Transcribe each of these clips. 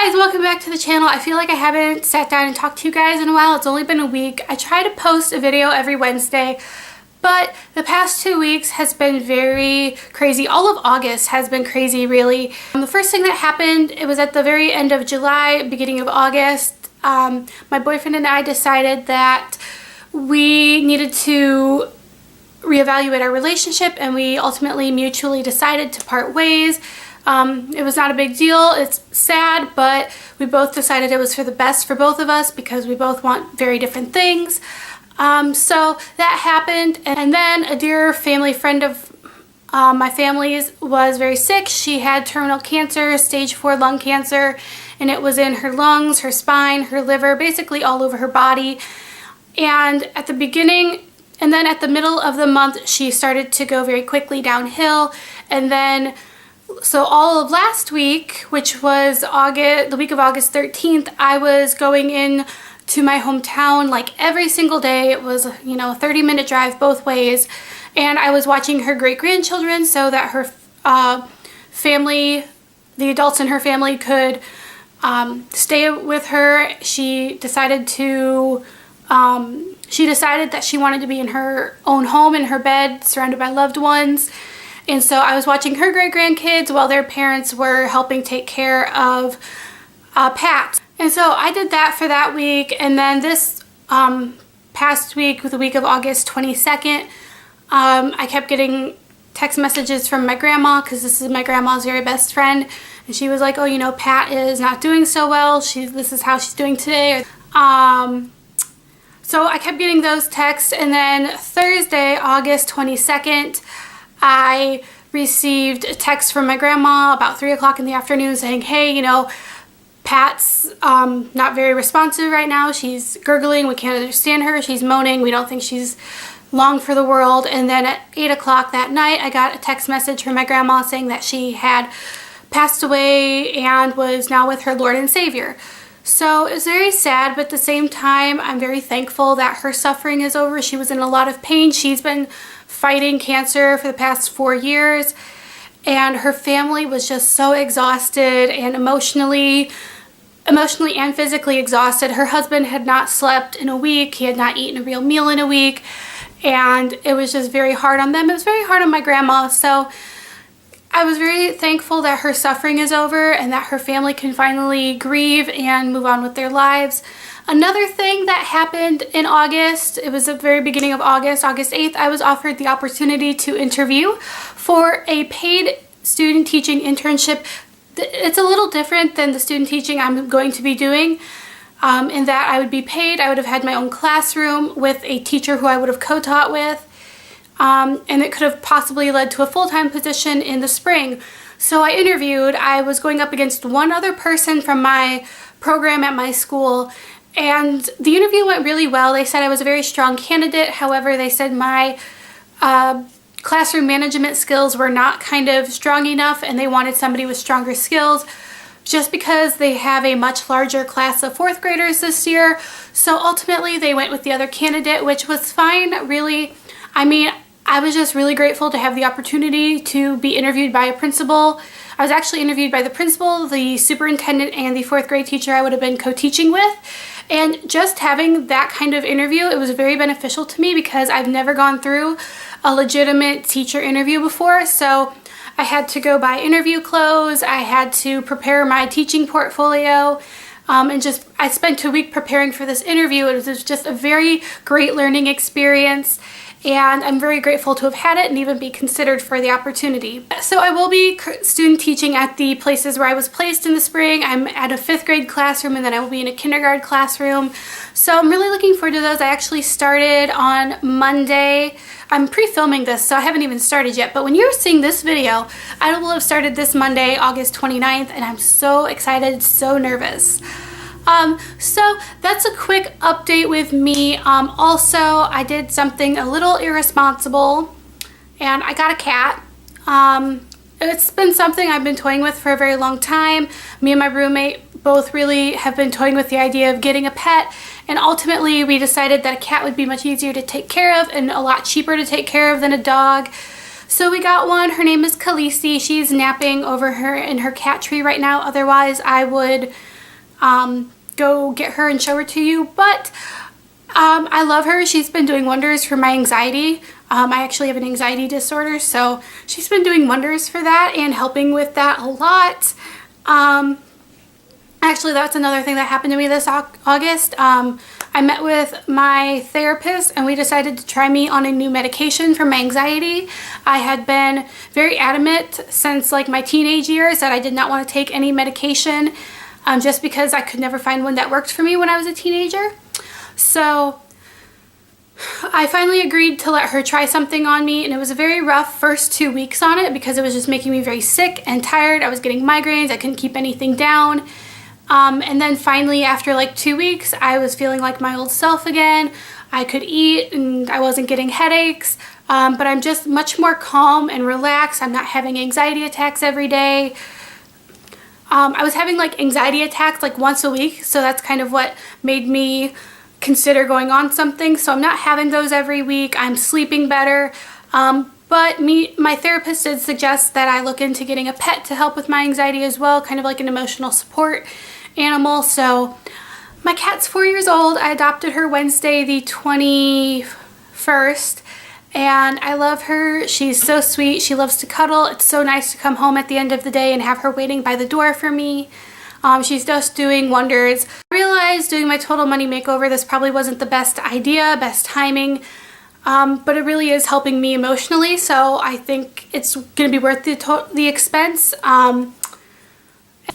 guys, welcome back to the channel. I feel like I haven't sat down and talked to you guys in a while. It's only been a week. I try to post a video every Wednesday, but the past 2 weeks has been very crazy. All of August has been crazy, really. The first thing that happened, it was at the very end of July, beginning of August. My boyfriend and I decided that we needed to reevaluate our relationship, and we ultimately mutually decided to part ways. It was not a big deal. It's sad, but we both decided it was for the best for both of us because we both want very different things. So that happened, and then a dear family friend of my family's was very sick. She had terminal cancer, stage 4 lung cancer, and it was in her lungs, her spine, her liver, basically all over her body. And at the beginning, and then at the middle of the month, she started to go very quickly downhill, and then so all of last week, which was the week of August 13th, I was going in to my hometown like every single day. It was, a 30-minute drive both ways, and I was watching her great-grandchildren so that her family, the adults in her family, could stay with her. She decided that she wanted to be in her own home, in her bed, surrounded by loved ones. And so I was watching her great-grandkids while their parents were helping take care of Pat. And so I did that for that week. And then this past week, the week of August 22nd, I kept getting text messages from my grandma, because this is my grandma's very best friend. And she was like, oh, Pat is not doing so well. This is how she's doing today. So I kept getting those texts. And then Thursday, August 22nd, I received a text from my grandma about 3 o'clock in the afternoon saying, hey, Pat's not very responsive right now. She's gurgling. We can't understand her. She's moaning. We don't think she's long for the world. And then at 8 o'clock that night, I got a text message from my grandma saying that she had passed away and was now with her Lord and Savior. So it was very sad, but at the same time, I'm very thankful that her suffering is over. She was in a lot of pain. She's been fighting cancer for the past 4 years, and her family was just so exhausted and emotionally and physically exhausted. Her husband had not slept in a week. He had not eaten a real meal in a week, and it was just very hard on them. It was very hard on my grandma. So I was very thankful that her suffering is over and that her family can finally grieve and move on with their lives. Another thing that happened in August, it was the very beginning of August, August 8th, I was offered the opportunity to interview for a paid student teaching internship. It's a little different than the student teaching I'm going to be doing, in that I would be paid. I would have had my own classroom with a teacher who I would have co-taught with, and it could have possibly led to a full-time position in the spring. So I interviewed. I was going up against one other person from my program at my school, and the interview went really well. They said I was a very strong candidate. However, they said my classroom management skills were not kind of strong enough, and they wanted somebody with stronger skills just because they have a much larger class of 4th graders this year. So ultimately, they went with the other candidate, which was fine, really. I mean, I was just really grateful to have the opportunity to be interviewed by a principal. I was actually interviewed by the principal, the superintendent, and the 4th grade teacher I would have been co-teaching with. And just having that kind of interview, it was very beneficial to me because I've never gone through a legitimate teacher interview before. So I had to go buy interview clothes. I had to prepare my teaching portfolio. I spent a week preparing for this interview. It was just a very great learning experience, and I'm very grateful to have had it and even be considered for the opportunity. So I will be student teaching at the places where I was placed in the spring. I'm at a 5th grade classroom, and then I will be in a kindergarten classroom. So I'm really looking forward to those. I actually started on Monday. I'm pre-filming this, so I haven't even started yet, but when you're seeing this video, I will have started this Monday, August 29th, and I'm so excited, so nervous. So that's a quick update with me. Also, I did something a little irresponsible, and I got a cat. It's been something I've been toying with for a very long time. Me and my roommate both really have been toying with the idea of getting a pet, and ultimately we decided that a cat would be much easier to take care of and a lot cheaper to take care of than a dog. So we got one. Her name is Khaleesi. She's napping over in her cat tree right now. Otherwise, I would go get her and show her to you. But I love her. She's been doing wonders for my anxiety. I actually have an anxiety disorder, so she's been doing wonders for that and helping with that a lot. Actually, that's another thing that happened to me this August. I met with my therapist and we decided to try me on a new medication for my anxiety. I had been very adamant since like my teenage years that I did not want to take any medication just because I could never find one that worked for me when I was a teenager. So I finally agreed to let her try something on me, and it was a very rough first 2 weeks on it because it was just making me very sick and tired. I was getting migraines. I couldn't keep anything down. And then finally, after like 2 weeks, I was feeling like my old self again. I could eat and I wasn't getting headaches, but I'm just much more calm and relaxed. I'm not having anxiety attacks every day. I was having like anxiety attacks like once a week, so that's kind of what made me consider going on something. So I'm not having those every week. I'm sleeping better. But my therapist did suggest that I look into getting a pet to help with my anxiety as well, kind of like an emotional support animal. So my cat's 4 years old. I adopted her Wednesday the 21st, and I love her. She's so sweet. She loves to cuddle. It's so nice to come home at the end of the day and have her waiting by the door for me. She's just doing wonders. I realized doing my total money makeover, this probably wasn't the best idea, best timing, but it really is helping me emotionally, so I think it's going to be worth the expense.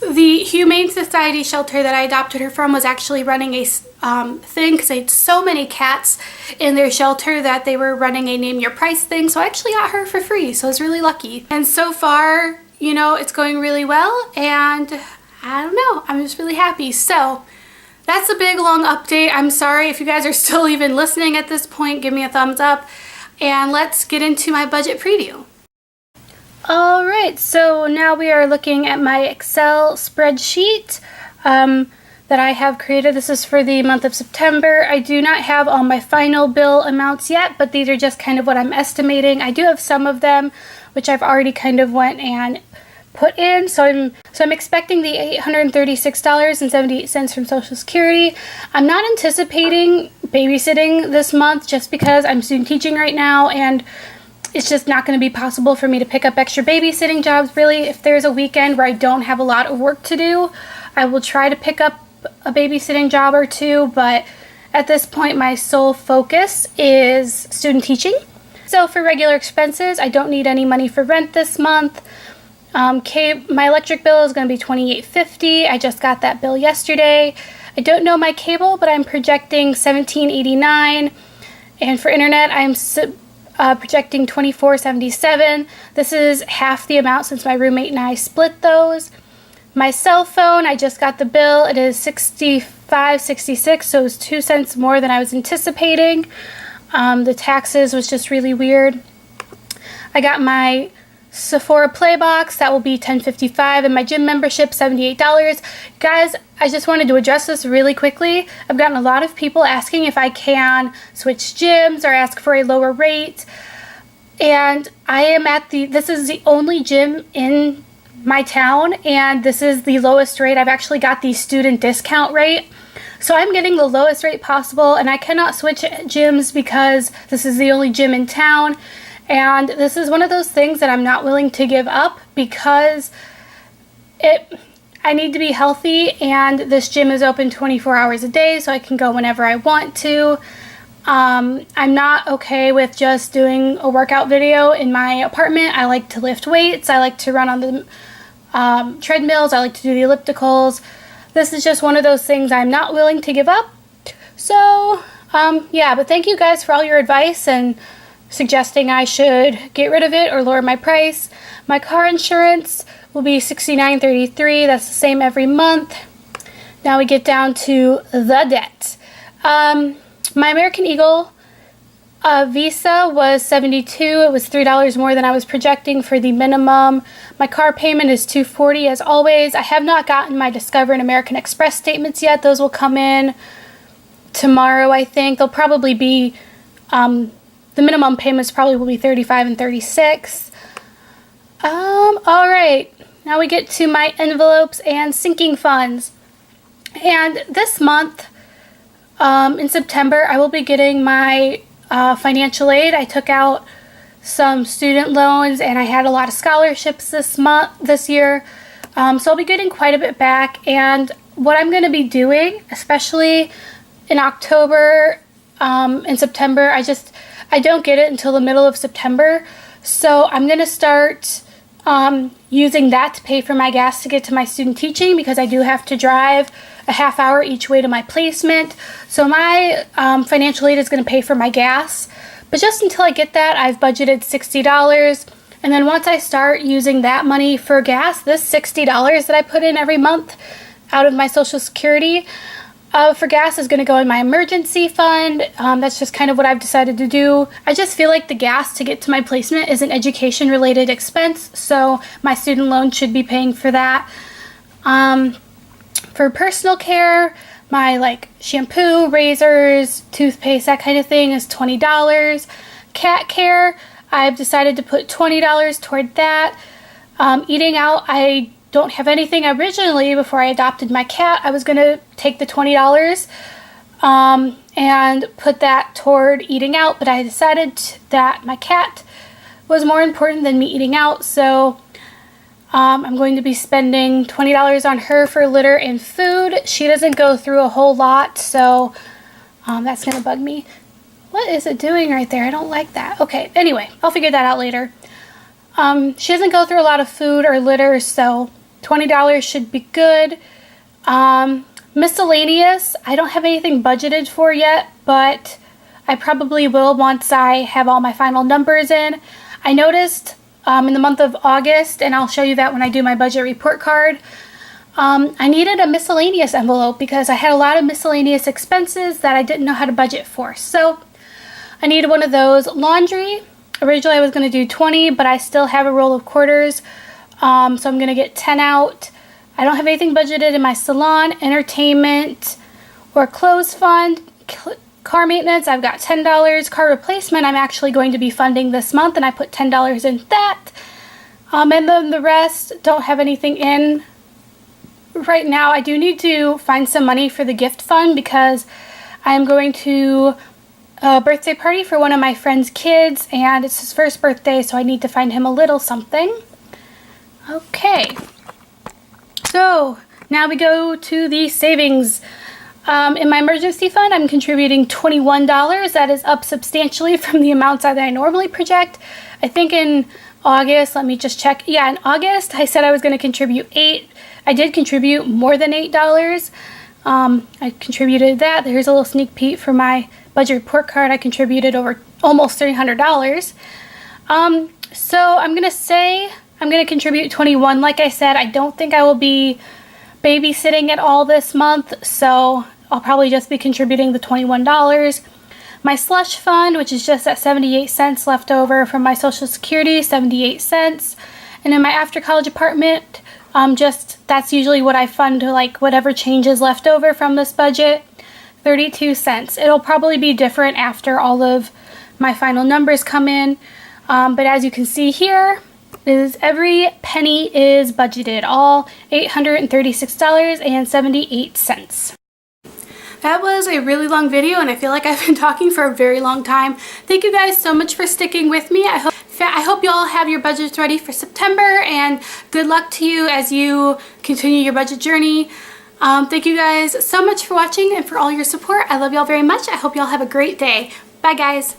The Humane Society shelter that I adopted her from was actually running a thing because they had so many cats in their shelter that they were running a name your price thing, so I actually got her for free, so I was really lucky. And so far, you know, it's going really well, and I don't know, I'm just really happy. So that's a big long update. I'm sorry if you guys are still even listening at this point. Give me a thumbs up, and let's get into my budget preview. Alright, so now we are looking at my Excel spreadsheet that I have created. This is for the month of September. I do not have all my final bill amounts yet, but these are just kind of what I'm estimating. I do have some of them, which I've already kind of went and put in. So I'm expecting the $836.78 from Social Security. I'm not anticipating babysitting this month just because I'm student teaching right now, and it's just not going to be possible for me to pick up extra babysitting jobs. Really, if there's a weekend where I don't have a lot of work to do, I will try to pick up a babysitting job or two, but at this point my sole focus is student teaching. So for regular expenses, I don't need any money for rent this month. My electric bill is going to be $28.50. I just got that bill yesterday. I don't know my cable, but I'm projecting $17.89, and for internet I'm projecting $24.77. This is half the amount since my roommate and I split those. My cell phone, I just got the bill. It is $65.66, so it was 2 cents more than I was anticipating. The taxes was just really weird. I got my Sephora Play box, that will be $10.55, and my gym membership, $78. Guys, I just wanted to address this really quickly. I've gotten a lot of people asking if I can switch gyms or ask for a lower rate, and I am this is the only gym in my town, and this is the lowest rate. I've actually got the student discount rate, so I'm getting the lowest rate possible, and I cannot switch gyms because this is the only gym in town. And this is one of those things that I'm not willing to give up because I need to be healthy, and this gym is open 24 hours a day, so I can go whenever I want to. I'm not okay with just doing a workout video in my apartment. I like to lift weights. I like to run on the treadmills. I like to do the ellipticals. This is just one of those things I'm not willing to give up. So, yeah, but thank you guys for all your advice and suggesting I should get rid of it or lower my price. My car insurance will be $69.33. That's the same every month. Now we get down to the debt. My American Eagle Visa was $72. It was $3 more than I was projecting for the minimum. My car payment is $240 as always. I have not gotten my Discover and American Express statements yet. Those will come in tomorrow, I think. They'll probably be the minimum payments probably will be $35 and $36. Alright, now we get to my envelopes and sinking funds. And this month, in September, I will be getting my financial aid. I took out some student loans and I had a lot of scholarships this year. So I'll be getting quite a bit back. And what I'm going to be doing, especially in October and September, I don't get it until the middle of September. So I'm going to start using that to pay for my gas to get to my student teaching, because I do have to drive a half hour each way to my placement. So my financial aid is going to pay for my gas. But just until I get that, I've budgeted $60. And then once I start using that money for gas, this $60 that I put in every month out of my Social Security for gas is going to go in my emergency fund. That's just kind of what I've decided to do. I just feel like the gas to get to my placement is an education related expense, so my student loan should be paying for that. For personal care, my shampoo, razors, toothpaste, that kind of thing is $20. Cat care, I've decided to put $20 toward that. Eating out, I don't have anything. Originally, before I adopted my cat, I was going to take the $20 and put that toward eating out, but I decided that my cat was more important than me eating out, so I'm going to be spending $20 on her for litter and food. She doesn't go through a whole lot, so that's going to bug me. What is it doing right there? I don't like that. Okay, anyway, I'll figure that out later. She doesn't go through a lot of food or litter, so $20 should be good. Miscellaneous, I don't have anything budgeted for yet, but I probably will once I have all my final numbers in. I noticed in the month of August, and I'll show you that when I do my budget report card, I needed a miscellaneous envelope because I had a lot of miscellaneous expenses that I didn't know how to budget for. So I needed one of those. Laundry, originally I was going to do 20, but I still have a roll of quarters, so I'm going to get 10 out. I don't have anything budgeted in my salon, entertainment, or clothes fund. Car maintenance, I've got $10. Car replacement, I'm actually going to be funding this month, and I put $10 in that. And then the rest, don't have anything in right now. I do need to find some money for the gift fund because I'm going to a birthday party for one of my friend's kids, and it's his first birthday, so I need to find him a little something. Okay, so now we go to the savings. In my emergency fund, I'm contributing $21. That is up substantially from the amounts that I normally project. I think in August, let me just check. Yeah, in August, I said I was going to contribute $8. I did contribute more than $8. I contributed that. There's a little sneak peek for my budget report card. I contributed over almost $300. So I'm going to say I'm going to contribute $21. Like I said, I don't think I will be babysitting at all this month, so I'll probably just be contributing the $21. My slush fund, which is just at 78 cents left over from my Social Security, 78 cents. And in my after college apartment, that's usually what I fund to whatever change is left over from this budget, 32 cents. It'll probably be different after all of my final numbers come in, but as you can see here, every penny is budgeted, all $836.78. That was a really long video, and I feel like I've been talking for a very long time. Thank you guys so much for sticking with me. I hope you all have your budgets ready for September, and good luck to you as you continue your budget journey. Thank you guys so much for watching and for all your support. I love y'all very much. I hope y'all have a great day. Bye guys.